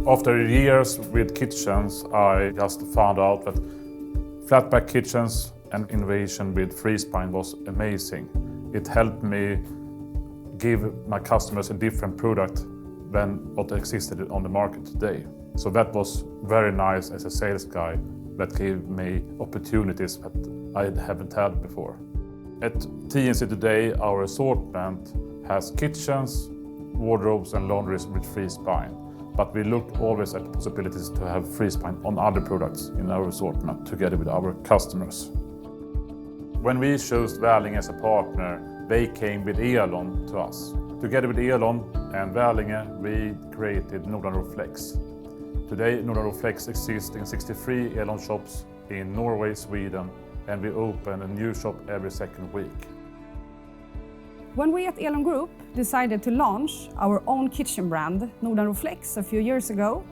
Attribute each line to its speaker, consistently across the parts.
Speaker 1: After years with kitchens, I just found out that flatback kitchens and innovation with Threespine was amazing. It helped me give my customers a different product than what existed on the market today. So that was very nice as a sales guy that gave me opportunities that I haven't had before. At TNC today, our assortment has kitchens, wardrobes and laundries with Threespine. But we look always at the possibilities to have Threespine on other products in our assortment together with our customers. When we chose Välinge as a partner, they came with Elon to us. Together with Elon and Välinge, we created Nordic Flex. Today, Nordic Flex exists in 63 Elon shops in Norway, Sweden, and we open a new shop every second week.
Speaker 2: When we at Elon Group decided to launch our own kitchen brand, Nordic Flex, a few years ago,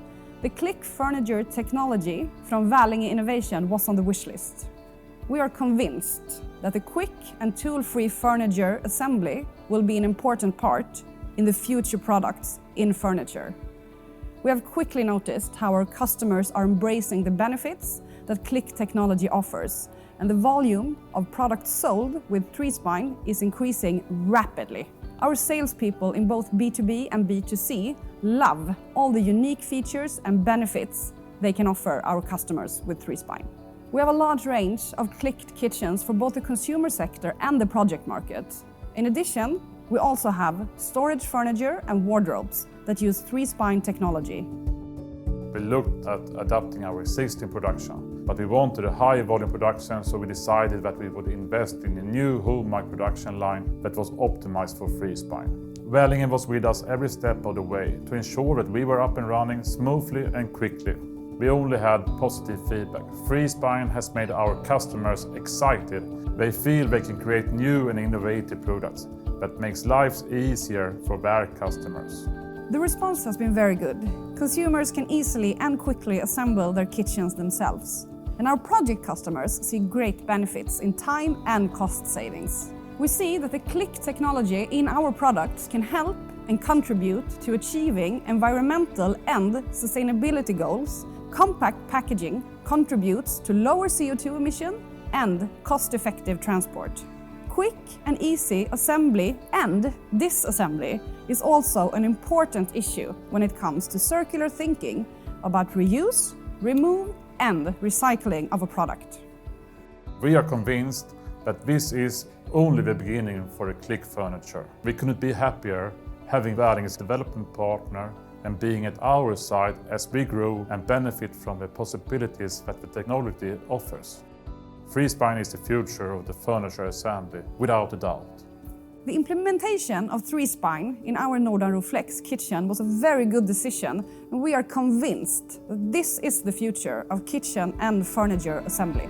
Speaker 2: the click furniture technology from Välinge Innovation was on the wish list. We are convinced that the quick and tool-free furniture assembly will be an important part in the future products in furniture. We have quickly noticed how our customers are embracing the benefits that click technology offers, and the volume of products sold with Threespine is increasing rapidly. Our salespeople in both B2B and B2C love all the unique features and benefits they can offer our customers with Threespine. We have a large range of clicked kitchens for both the consumer sector and the project market. In addition, we also have storage furniture and wardrobes that use Threespine technology.
Speaker 1: We looked at adapting our existing production, but we wanted a high volume production, so we decided that we would invest in a new home-made production line that was optimized for Threespine. Välinge was with us every step of the way to ensure that we were up and running smoothly and quickly. We only had positive feedback. Threespine has made our customers excited. They feel they can create new and innovative products that makes lives easier for their customers.
Speaker 2: The response has been very good. Consumers can easily and quickly assemble their kitchens themselves. And our project customers see great benefits in time and cost savings. We see that the click technology in our products can help and contribute to achieving environmental and sustainability goals. Compact packaging contributes to lower CO2 emission and cost-effective transport. Quick and easy assembly and disassembly is also an important issue when it comes to circular thinking about reuse, remove and recycling of a product.
Speaker 1: We are convinced that this is only the beginning for the click furniture. We couldn't be happier having Välinge as a development partner and being at our side as we grow and benefit from the possibilities that the technology offers. Threespine is the future of the furniture assembly, without a doubt.
Speaker 2: The implementation of Threespine in our Nordic Flex kitchen was a very good decision, and we are convinced that this is the future of kitchen and furniture assembly.